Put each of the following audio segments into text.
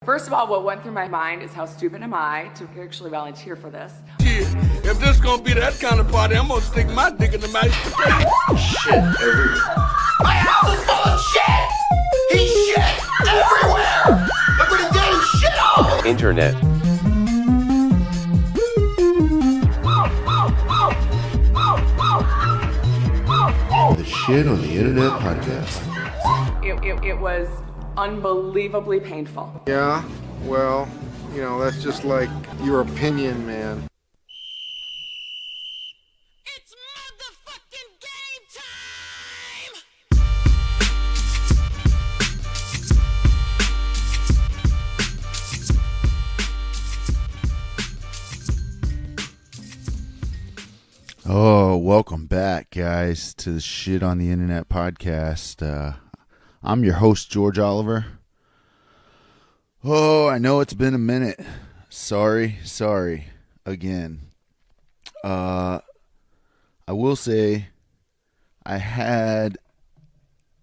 First of all, what went through my mind is how stupid am I to actually volunteer for this? Shit, if this gonna be that kind of party, I'm gonna stick my dick in the mashed potato. Shit everywhere. My house is full of shit! He's shit everywhere! Look what he did, he shit all! Internet. The Shit on the Internet podcast. It was unbelievably painful. Yeah, well, you know, that's just like your opinion, man. It's motherfucking game time! Oh, welcome back, guys, to the Shit on the Internet podcast. I'm your host, George Oliver. Oh, I know it's been a minute. Sorry, again. I will say I had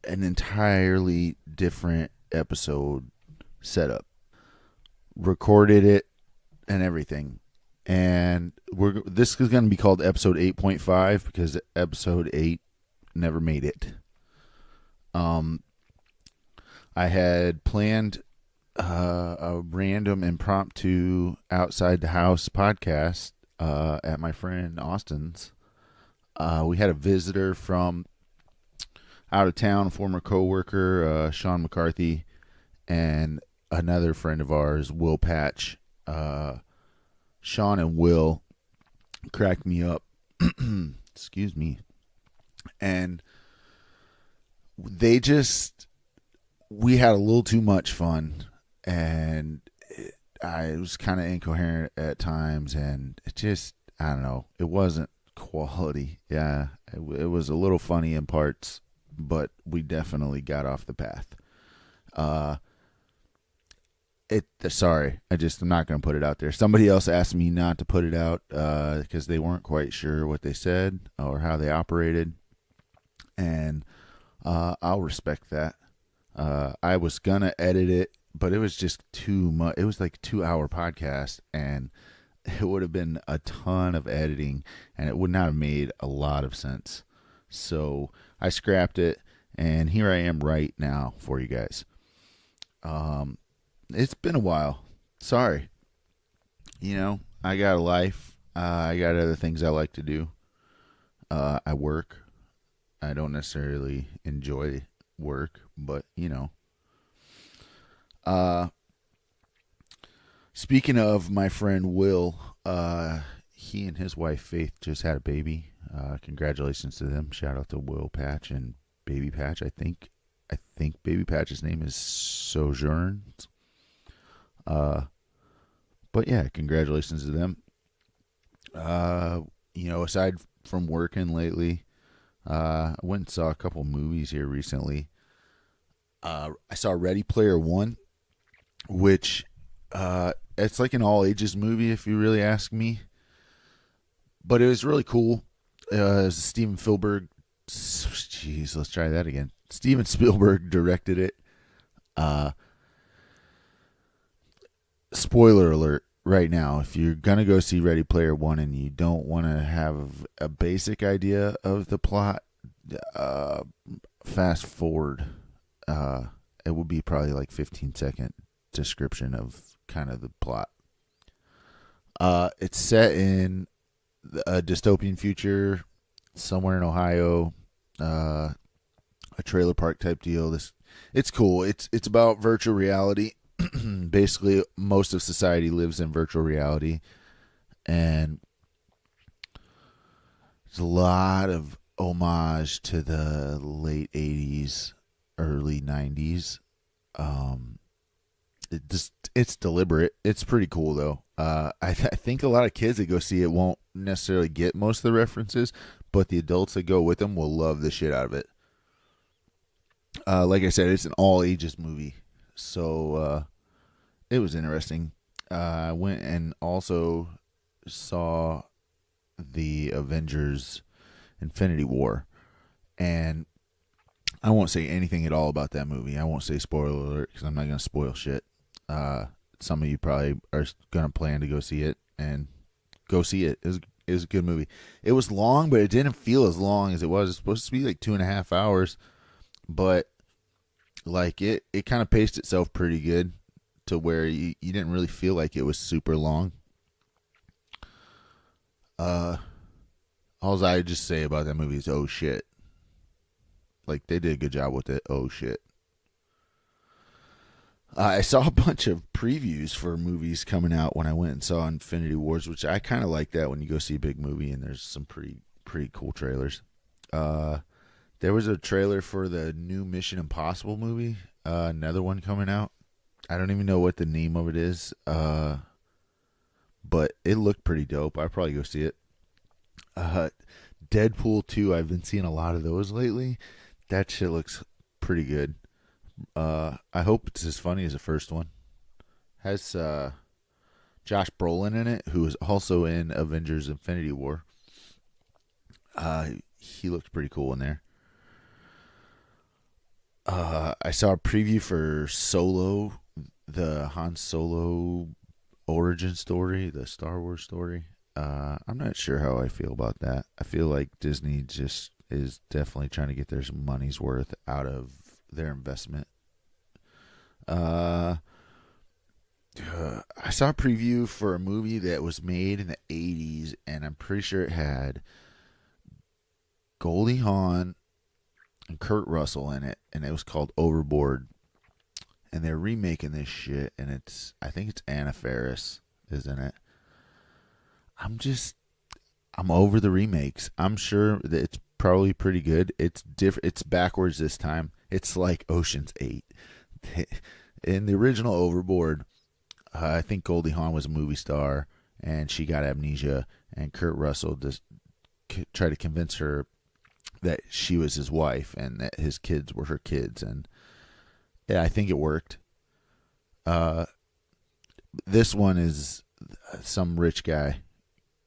an entirely different episode set up. Recorded it and everything. And this is going to be called episode 8.5 because episode 8 never made it. I had planned a random impromptu outside the house podcast at my friend Austin's. We had a visitor from out of town, former coworker Sean McCarthy, and another friend of ours, Will Patch. Sean and Will cracked me up. Excuse me. And we had a little too much fun, and I was kind of incoherent at times, and I don't know, it wasn't quality. Yeah, it was a little funny in parts, but we definitely got off the path. I'm not going to put it out there. Somebody else asked me not to put it out because they weren't quite sure what they said or how they operated, and I'll respect that. I was gonna edit it, but it was just too much. It was like a 2-hour podcast, and it would have been a ton of editing, and it would not have made a lot of sense. So I scrapped it, and here I am right now for you guys. It's been a while. Sorry. You know, I got a life. I got other things I like to do. I work. I don't necessarily enjoy work, but you know. Speaking of my friend Will, he and his wife Faith just had a baby. Congratulations to them. Shout out to Will Patch and Baby Patch. I think Baby Patch's name is Sojourn. But yeah, congratulations to them. You know, aside from working lately, I went and saw a couple movies here recently. I saw Ready Player One, which it's like an all ages movie if you really ask me. But it was really cool. Steven Spielberg. Jeez, let's try that again. Steven Spielberg directed it. Spoiler alert right now, if you're going to go see Ready Player One and you don't want to have a basic idea of the plot, fast forward. It would be probably like 15-second description of kind of the plot. It's set in a dystopian future somewhere in Ohio, a trailer park type deal. It's cool. It's about virtual reality. Basically, most of society lives in virtual reality, and there's a lot of homage to the late 80s, early 90s. It's deliberate. It's pretty cool, though. I think a lot of kids that go see it won't necessarily get most of the references, but the adults that go with them will love the shit out of it. Like I said, it's an all-ages movie, so it was interesting. I went and also saw the Avengers Infinity War, and I won't say anything at all about that movie. I won't say spoiler alert because I'm not going to spoil shit. Some of you probably are going to plan to go see it, and go see it. It was a good movie. It was long, but it didn't feel as long as it was. It's supposed to be like 2.5 hours, but like it kind of paced itself pretty good to where you didn't really feel like it was super long. All I just say about that movie is, oh shit. Like, they did a good job with it. Oh shit. I saw a bunch of previews for movies coming out when I went and saw Infinity Wars, which I kind of like that when you go see a big movie and there's some pretty cool trailers. There was a trailer for the new Mission Impossible movie, another one coming out. I don't even know what the name of it is, but it looked pretty dope. I'd probably go see it. Deadpool 2, I've been seeing a lot of those lately. That shit looks pretty good. I hope it's as funny as the first one. Has Josh Brolin in it, who is also in Avengers Infinity War. He looked pretty cool in there. I saw a preview for Solo, the Han Solo origin story, the Star Wars story. I'm not sure how I feel about that. I feel like Disney just is definitely trying to get their money's worth out of their investment. I saw a preview for a movie that was made in the 80s, and I'm pretty sure it had Goldie Hawn and Kurt Russell in it, and it was called Overboard. And they're remaking this shit, and I think it's Anna Faris is in it. I'm over the remakes. I'm sure that it's probably pretty good. It's different. It's backwards this time. It's like Ocean's 8. In the original Overboard, I think Goldie Hawn was a movie star, and she got amnesia, and Kurt Russell just tried to convince her that she was his wife and that his kids were her kids, and yeah, I think it worked. This one is some rich guy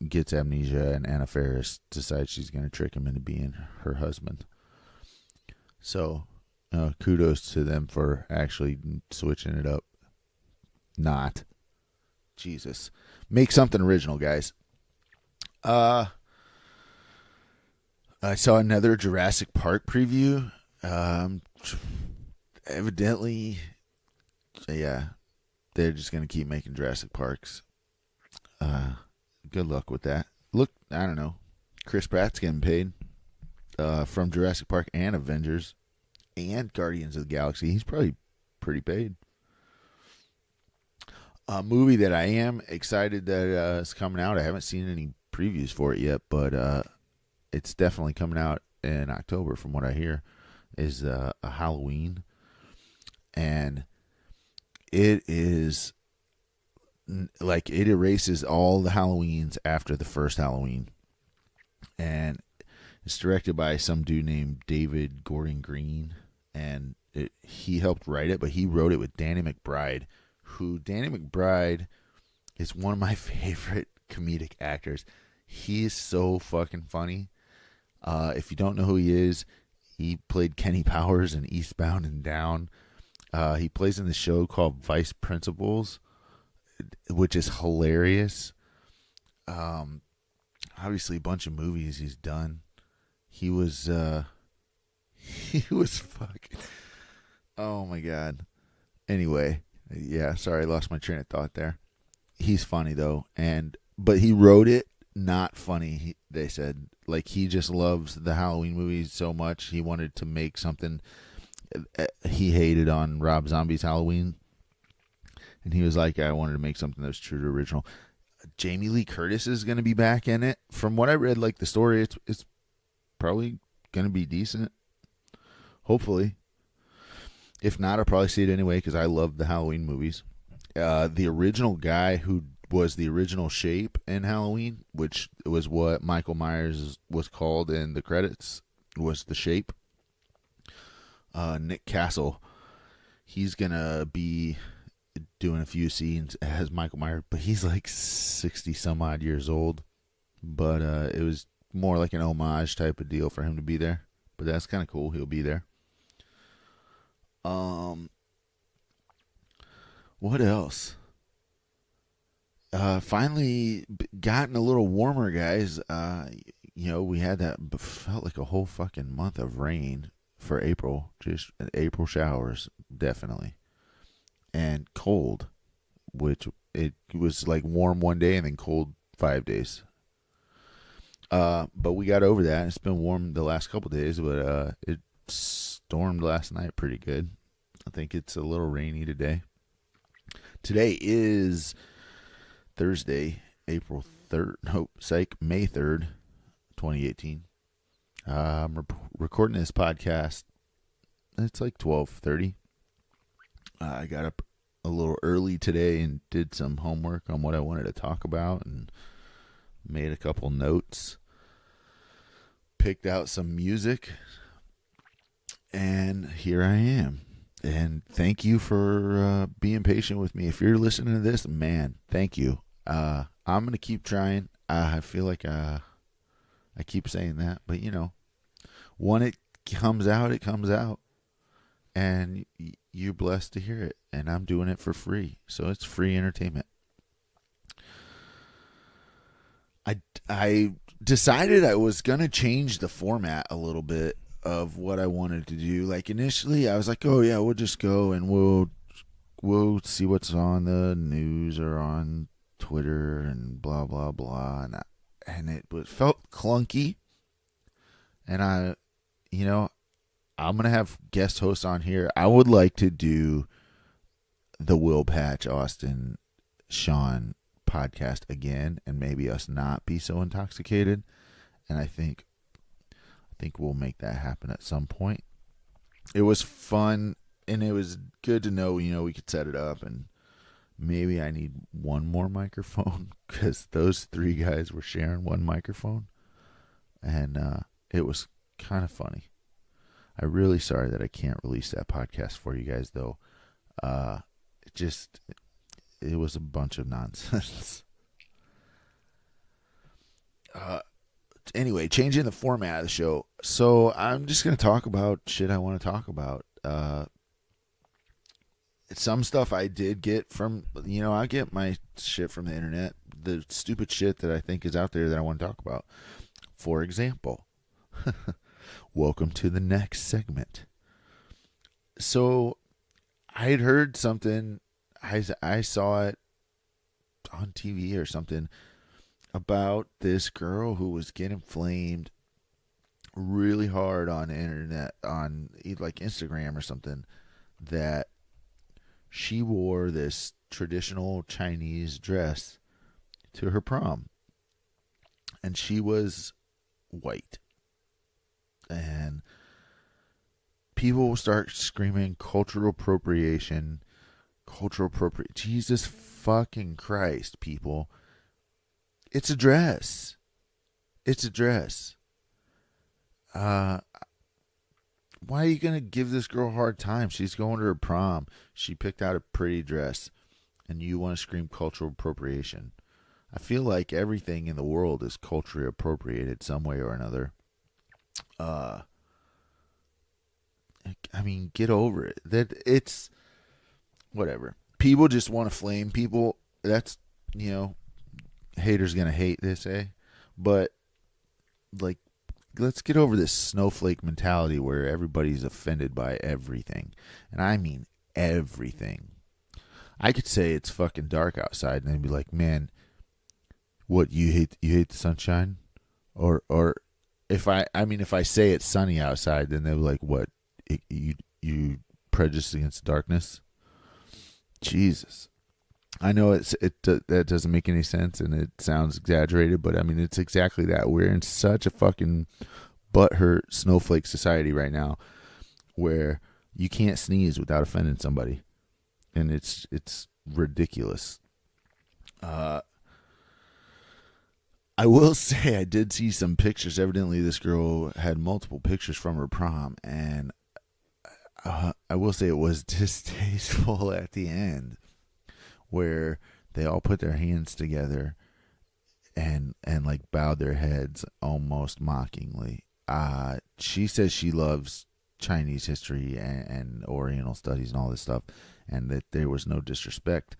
gets amnesia, and Anna Faris decides she's going to trick him into being her husband. So, kudos to them for actually switching it up. Not. Jesus. Make something original, guys. I saw another Jurassic Park preview. Evidently, yeah, they're just going to keep making Jurassic Parks. Good luck with that. Look, I don't know. Chris Pratt's getting paid from Jurassic Park and Avengers and Guardians of the Galaxy. He's probably pretty paid. A movie that I am excited that is coming out. I haven't seen any previews for it yet, but it's definitely coming out in October from what I hear, is a Halloween. And it is like, it erases all the Halloweens after the first Halloween. And it's directed by some dude named David Gordon Green. And he helped write it, but he wrote it with Danny McBride, who Danny McBride is one of my favorite comedic actors. He is so fucking funny. If you don't know who he is, he played Kenny Powers in Eastbound and Down. He plays in the show called Vice Principals, which is hilarious. Obviously a bunch of movies he's done. He was fucking, oh my God. Anyway, yeah, sorry, I lost my train of thought there. He's funny though, but he wrote it not funny. They said, like, he just loves the Halloween movies so much, he wanted to make something he hated on Rob Zombie's Halloween, and he was like, I wanted to make something that's true to original. Jamie Lee Curtis is going to be back in it. From what I read, like, the story, it's probably going to be decent. Hopefully. If not, I'll probably see it anyway because I love the Halloween movies. The original guy who was the original Shape in Halloween, which was what Michael Myers was called in the credits, was the Shape. Nick Castle, he's going to be doing a few scenes as Michael Myers, but he's like 60 some odd years old. But it was more like an homage type of deal for him to be there. But that's kind of cool. He'll be there. What else? Finally gotten a little warmer, guys. We had that felt like a whole fucking month of rain for April. Just April showers, definitely, and cold, which it was like warm one day and then cold 5 days. But we got over that. It's been warm the last couple days, but it stormed last night pretty good. I think it's a little rainy today. Today is Thursday, April 3rd. No, May 3rd, 2018. I'm recording this podcast. It's like 12:30. I got up a little early today and did some homework on what I wanted to talk about and made a couple notes. Picked out some music. And here I am. And thank you for being patient with me. If you're listening to this, man, thank you. I'm going to keep trying. I feel like I keep saying that. But, when it comes out, it comes out. And you're blessed to hear it. And I'm doing it for free. So it's free entertainment. I decided I was going to change the format a little bit of what I wanted to do. Like initially I was like, oh yeah, we'll just go and we'll see what's on the news or on Twitter and blah blah blah, and it felt clunky. And I'm gonna have guest hosts on here. I would like to do the Will Patch Austin Sean podcast again, and maybe us not be so intoxicated. And I think we'll make that happen at some point. It was fun, and it was good to know, we could set it up, and maybe I need one more microphone because those three guys were sharing one microphone, and it was kind of funny. I'm really sorry that I can't release that podcast for you guys, though. It was a bunch of nonsense. Anyway, changing the format of the show. So I'm just going to talk about shit I want to talk about. Some stuff I did get from, I get my shit from the internet. The stupid shit that I think is out there that I want to talk about. For example, welcome to the next segment. So I had heard something. I saw it on TV or something about this girl who was getting flamed really hard on the internet, on like Instagram or something, that she wore this traditional Chinese dress to her prom. And she was white. And people will start screaming cultural appropriation. Jesus fucking Christ, people. It's a dress. It's a dress. Why are you going to give this girl a hard time? She's going to her prom. She picked out a pretty dress. And you want to scream cultural appropriation. I feel like everything in the world is culturally appropriated some way or another. Get over it. It's whatever. People just want to flame people. That's, haters gonna hate, they say. But like, let's get over this snowflake mentality where everybody's offended by everything. And I mean everything. I could say it's fucking dark outside and they'd be like, man, what, you hate the sunshine? Or if I say it's sunny outside, then they're like, what, you prejudice against darkness? Jesus. I know that doesn't make any sense and it sounds exaggerated, but it's exactly that. We're in such a fucking butthurt snowflake society right now where you can't sneeze without offending somebody. And it's ridiculous. I will say I did see some pictures. Evidently this girl had multiple pictures from her prom, and I will say it was distasteful at the end, where they all put their hands together and like bowed their heads almost mockingly. She says she loves Chinese history and Oriental studies and all this stuff, and that there was no disrespect.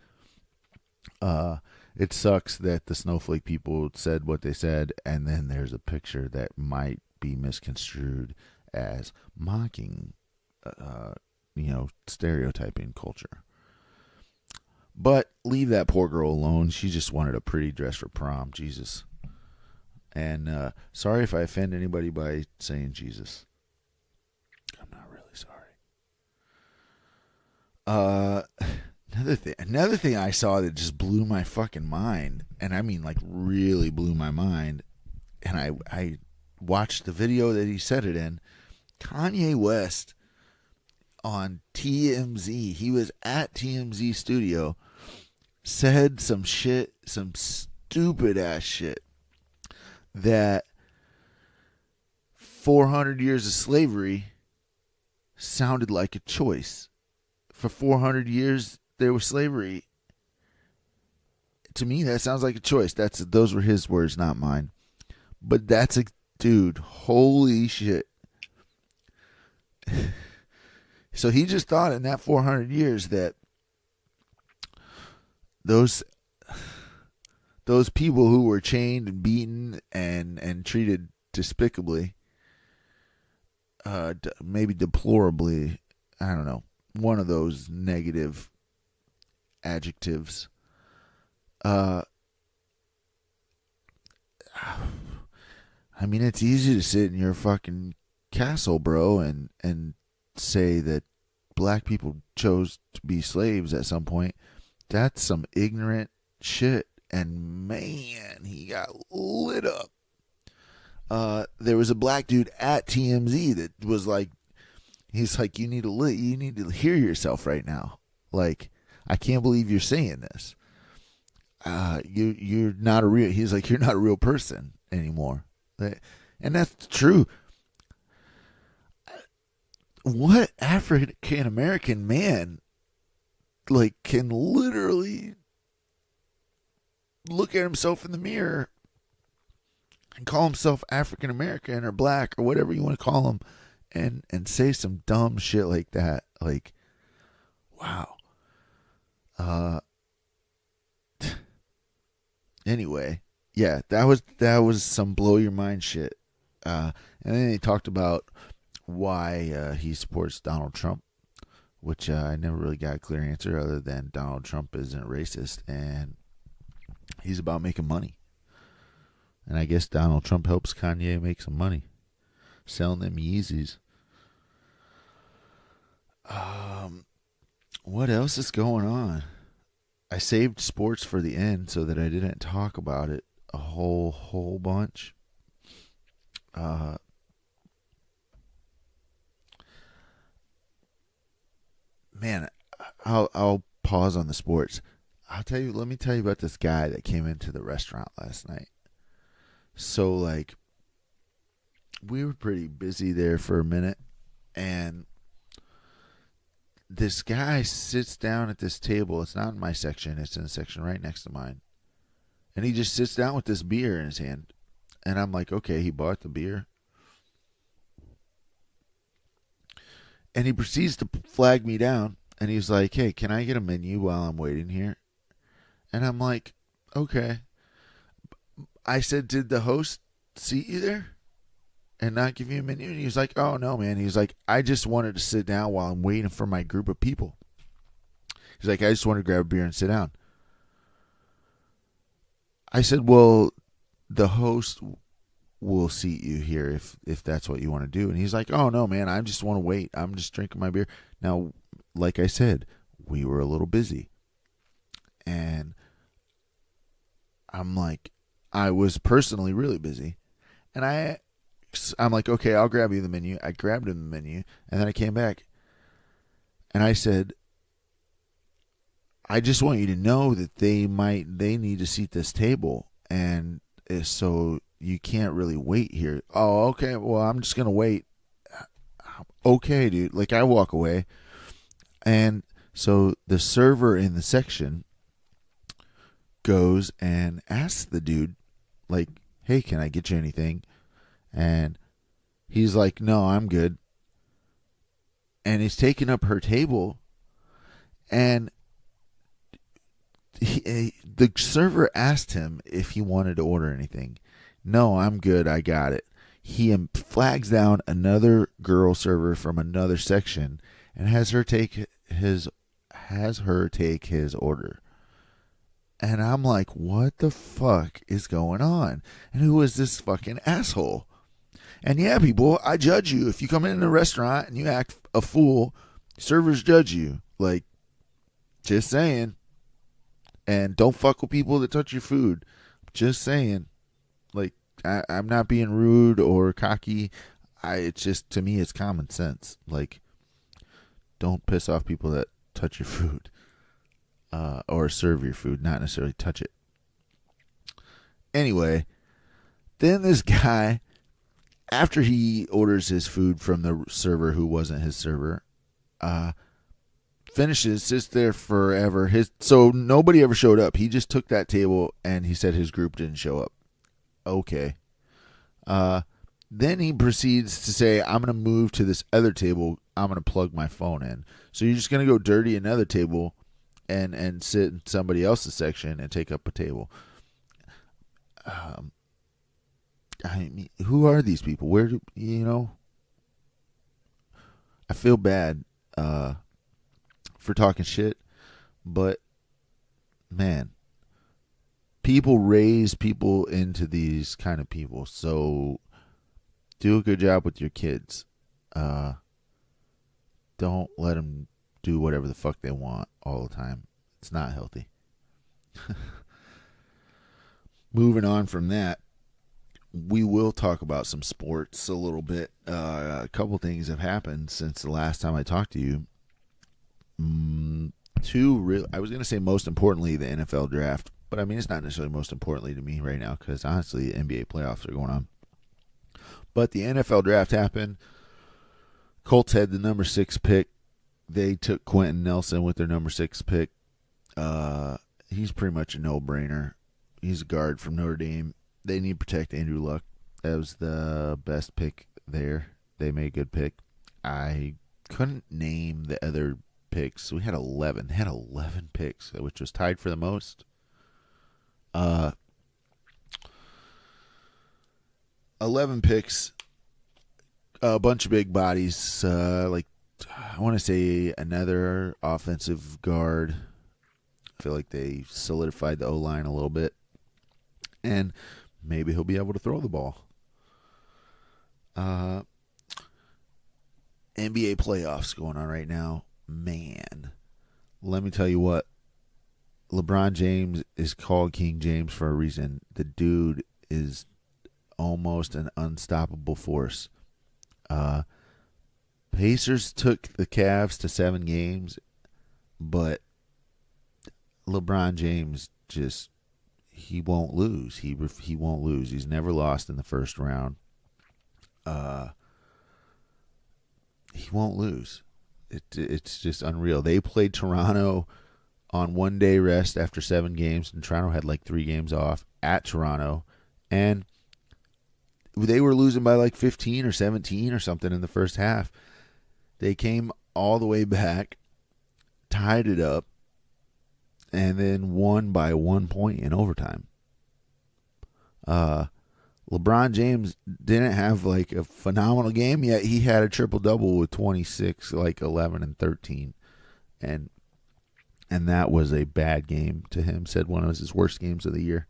It sucks that the snowflake people said what they said, and then there's a picture that might be misconstrued as mocking, stereotyping culture. But leave that poor girl alone. She just wanted a pretty dress for prom. Jesus. And sorry if I offend anybody by saying Jesus. I'm not really sorry. Another thing I saw that just blew my fucking mind, and I mean like really blew my mind, and I watched the video that he said it in. Kanye West on TMZ, he was at TMZ studio, said some shit, some stupid ass shit, that 400 years of slavery sounded like a choice. For 400 years there was slavery. To me, that sounds like a choice. Those were his words, not mine. But that's a dude. Holy shit. So he just thought in that 400 years that those people who were chained and beaten and treated despicably, maybe deplorably, I don't know, one of those negative adjectives. I mean, it's easy to sit in your fucking castle, bro, and say that black people chose to be slaves at some point. That's some ignorant shit. And man, he got lit up. There was a black dude at TMZ that was like, he's like, you need to hear yourself right now. Like, I can't believe you're saying this. You're not a real. He's like, you're not a real person anymore. And that's true. What African American man like can literally look at himself in the mirror and call himself African American or black or whatever you want to call him and say some dumb shit like that? Like, wow. Anyway, yeah, that was some blow your mind shit. And then they talked about why he supports Donald Trump, which I never really got a clear answer other than Donald Trump isn't racist and he's about making money. And I guess Donald Trump helps Kanye make some money selling them Yeezys. What else is going on? I saved sports for the end so that I didn't talk about it a whole bunch. Man, I'll pause on the sports. Let me tell you about this guy that came into the restaurant last night. So, like, we were pretty busy there for a minute, and this guy sits down at this table. It's not in my section. It's in a section right next to mine. And he just sits down with this beer in his hand. And I'm like, okay, he bought the beer. And he proceeds to flag me down. And he's like, hey, can I get a menu while I'm waiting here? And I'm like, okay. I said, did the host seat you there and not give you a menu? And he was like, oh, no, man. He's like, I just wanted to sit down while I'm waiting for my group of people. He's like, I just wanted to grab a beer and sit down. I said, well, the host will seat you here if that's what you want to do. And he's like, oh, no, man, I just want to wait. I'm just drinking my beer. Now, like I said, we were a little busy. And I'm like, I was personally really busy. And I'm like, okay, I'll grab you the menu. I grabbed him the menu. And then I came back. And I said, I just want you to know that they need to seat this table. And so you can't really wait here. Oh, okay. Well, I'm just going to wait. Okay, dude. Like, I walk away. And so the server in the section goes and asks the dude, like, hey, can I get you anything? And he's like, no, I'm good. and he's taking up her table, and the server asked him if he wanted to order anything. No, I'm good. I got it. He flags down another girl server from another section and has her take his order. And I'm like, what the fuck is going on? And who is this fucking asshole? And yeah, people, I judge you. If you come in a restaurant and you act a fool, servers judge you. Like, just saying. And don't fuck with people that touch your food. Just saying. Like, I'm not being rude or cocky. It's just, to me, it's common sense. Like, don't piss off people that touch your food. Or serve your food, not necessarily touch it. Anyway, then this guy, after he orders his food from the server who wasn't his server, finishes, sits there forever. So nobody ever showed up. He just took that table and he said his group didn't show up. Okay. Then he proceeds to say, I'm going to move to this other table. I'm going to plug my phone in. So you're just going to go dirty another table and sit in somebody else's section and take up a table. I mean, who are these people? Where do I feel bad for talking shit, but man, people raise people into these kind of people. So do a good job with your kids. Don't let them do whatever the fuck they want all the time. It's not healthy. Moving on from that, we will talk about some sports a little bit. A couple things have happened since the last time I talked to you. I was going to say most importantly, the NFL draft, but I mean, it's not necessarily most importantly to me right now because honestly, the NBA playoffs are going on. But the NFL draft happened. Colts had the number 6 pick. They took Quentin Nelson with their number 6 pick. He's pretty much a no-brainer. He's a guard from Notre Dame. They need to protect Andrew Luck. That was the best pick there. They made a good pick. I couldn't name the other picks. We had 11. They had 11 picks, which was tied for the most. 11 picks. A bunch of big bodies. Like, I want to say another offensive guard. I feel like they solidified the O-line a little bit. And maybe he'll be able to throw the ball. NBA playoffs going on right now. Man, let me tell you what. LeBron James is called King James for a reason. The dude is almost an unstoppable force. Pacers took the Cavs to 7 games, but LeBron James just, he won't lose. He won't lose. He's never lost in the first round. He won't lose. It's just unreal. They played Toronto on 1 day rest after 7 games, and Toronto had like 3 games off at Toronto, and they were losing by like 15 or 17 or something in the first half. They came all the way back, tied it up, and then won by 1 point in overtime. LeBron James didn't have like a phenomenal game, yet he had a triple-double with 26, like 11 and 13. And that was a bad game to him. Said one of his worst games of the year.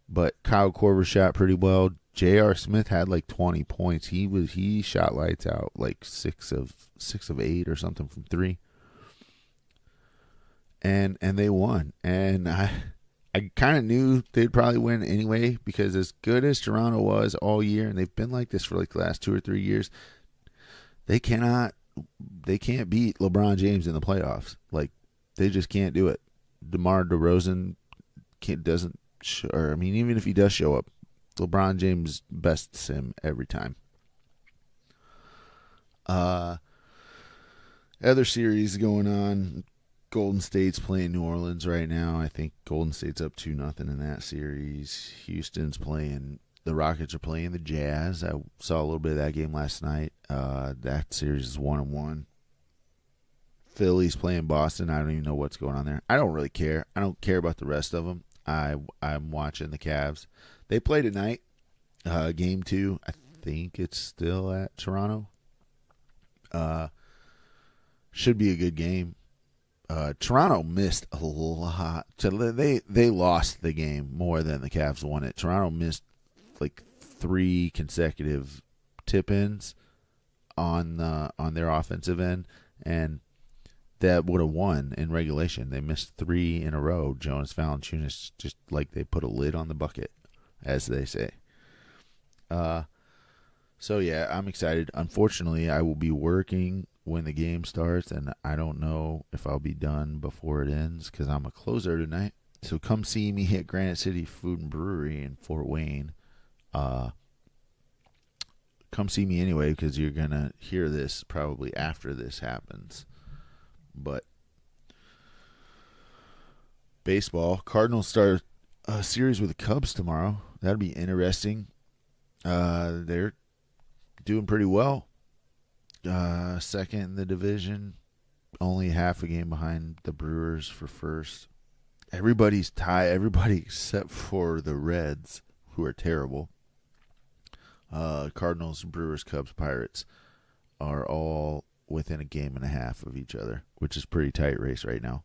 But Kyle Korver shot pretty well. J.R. Smith had like 20 points. He shot lights out, like 6 of 8 or something from 3. And they won. And I kind of knew they'd probably win anyway, because as good as Toronto was all year, and they've been like this for like the last 2 or 3 years, they can't beat LeBron James in the playoffs. Like, they just can't do it. DeMar DeRozan doesn't, or I mean, even if he does show up, LeBron James bests him every time. Other series going on. Golden State's playing New Orleans right now. I think Golden State's up 2-0 in that series. Houston's playing, the Rockets are playing the Jazz. I saw a little bit of that game last night. That series is 1-1. Phillies playing Boston. I don't even know what's going on there. I don't really care. I don't care about the rest of them. I'm watching the Cavs. They play tonight. Game 2. I think it's still at Toronto. Should be a good game. Toronto missed a lot. So they lost the game more than the Cavs won it. Toronto missed like 3 consecutive tip-ins on their offensive end, and that would have won in regulation. They missed 3 in a row. Jonas Valanciunas, just like they put a lid on the bucket, as they say. So yeah, I'm excited. Unfortunately, I will be working when the game starts, and I don't know if I'll be done before it ends because I'm a closer tonight. So come see me at Granite City Food and Brewery in Fort Wayne. Come see me anyway because you're going to hear this probably after this happens. But baseball, Cardinals start a series with the Cubs tomorrow. That'll be interesting. They're doing pretty well. Second in the division, only half a game behind the Brewers for first. Everybody's tied. Everybody except for the Reds, who are terrible. Cardinals, Brewers, Cubs, Pirates are all within a game and a half of each other, which is a pretty tight race right now.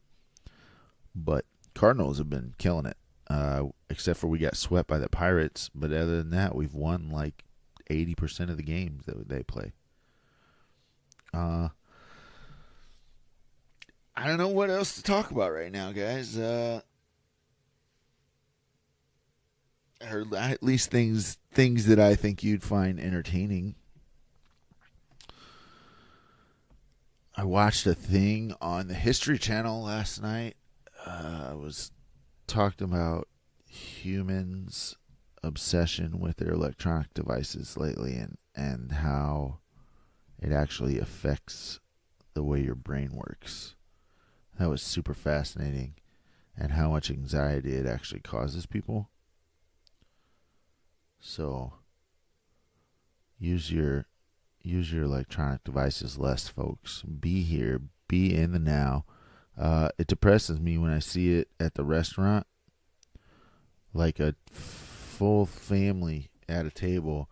But Cardinals have been killing it, except for we got swept by the Pirates. But other than that, we've won like 80% of the games that they play. I don't know what else to talk about right now, guys. Or at least things that I think you'd find entertaining. I watched a thing on the History Channel last night. I was talking about humans' obsession with their electronic devices lately and how it actually affects the way your brain works. That was super fascinating, and how much anxiety it actually causes people. So use your electronic devices less, folks. Be here, be in the now. It depresses me when I see it at the restaurant, like a full family at a table,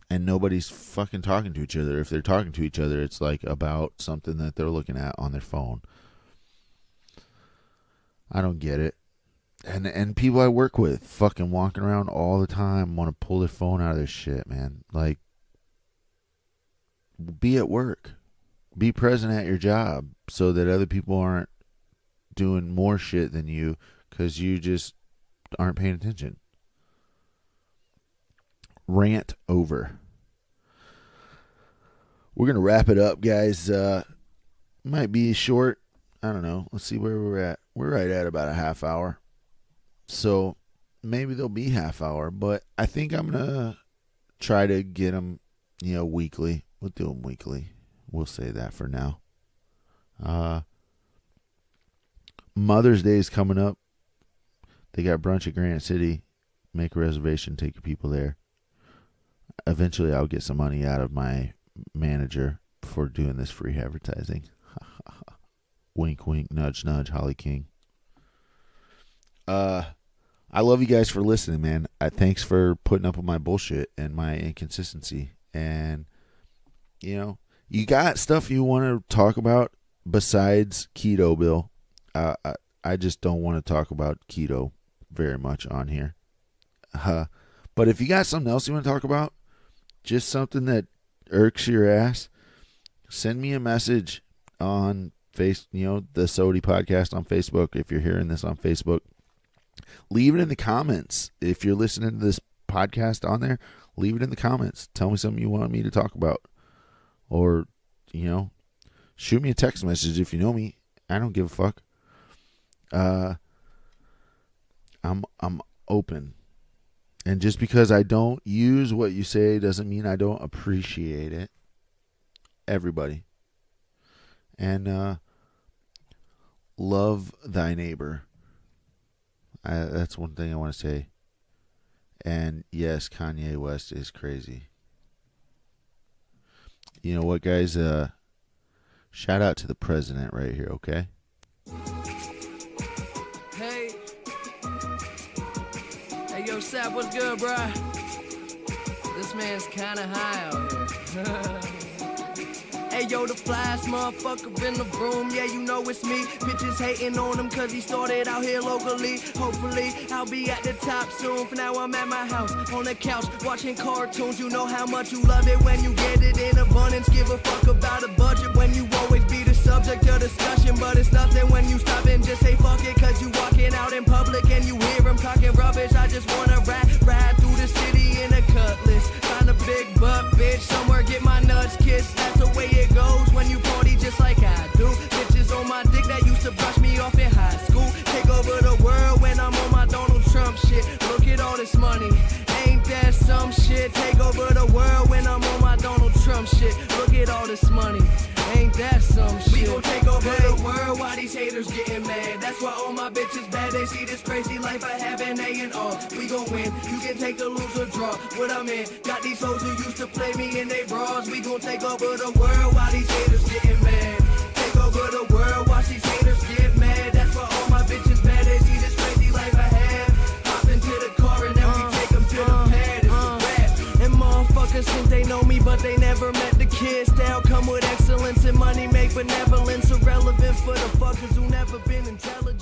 and nobody's fucking talking to each other. If they're talking to each other, it's like about something that they're looking at on their phone. I don't get it. And people I work with fucking walking around all the time want to pull their phone out of their shit, man. Like, be at work. Be present at your job so that other people aren't doing more shit than you because you just aren't paying attention. Rant over. We're going to wrap it up, guys. Might be short. I don't know. Let's see where we're at. We're right at about a half hour. So maybe there'll be half hour, but I think I'm going to try to get them, weekly. We'll do them weekly. We'll say that for now. Mother's Day is coming up. They got brunch at Granite City. Make a reservation. Take your people there. Eventually, I'll get some money out of my manager for doing this free advertising. Wink, wink, nudge, nudge, Holly King. I love you guys for listening, man. Thanks for putting up with my bullshit and my inconsistency. And, you got stuff you want to talk about besides keto, Bill. I just don't want to talk about keto very much on here. But if you got something else you want to talk about, just something that irks your ass, send me a message on the Sodi Podcast on Facebook. If you're hearing this on Facebook, leave it in the comments. If you're listening to this podcast on there, leave it in the comments. Tell me something you want me to talk about. Or, shoot me a text message if you know me. I don't give a fuck. I'm open. And just because I don't use what you say doesn't mean I don't appreciate it. Everybody. And love thy neighbor. That's one thing I want to say. And yes, Kanye West is crazy. You know what, guys? Shout out to the president right here, okay? Hey. Hey, yo, Sap, what's good, bruh? This man's kinda high out here. Hey, yo, the flyest motherfucker in the room, yeah, you know it's me. Bitches hating on him cause he started out here locally. Hopefully, I'll be at the top soon. For now, I'm at my house, on the couch, watching cartoons. You know how much you love it when you get it in abundance. Give a fuck about a budget when you always be the subject of discussion. But it's nothing when you stop and just say fuck it. Cause you walking out in public and you hear him talking rubbish. I just wanna ride through the city in a cutlass. Find a big butt, bitch, somewhere get my nuts kissed. That's the way it goes when you party just like I do. Bitches on my dick that used to brush me off in high school. Take over the world when I'm on my Donald Trump shit. Look at all this money, ain't that some shit? Take over the world when I'm on my Donald Trump shit. Look at all this money, ain't that some shit? We gon' take over the world while these haters getting mad. That's why all my bitches bad. They see this crazy life I have and they in awe. We gon' win, you can take the lose or draw. What I'm in, got these hoes who used to play me in they bras. We gon' take over the world while these haters getting mad. Take over the world, watch these haters get mad. That's why all my bitches bad. They see this crazy life I have. Hop into the car and then we take them to the pad. It's a rap. And motherfuckers think they know me, but they never met the kids. Style come with excellence and money make benevolence irrelevant for the fuckers who never been intelligent.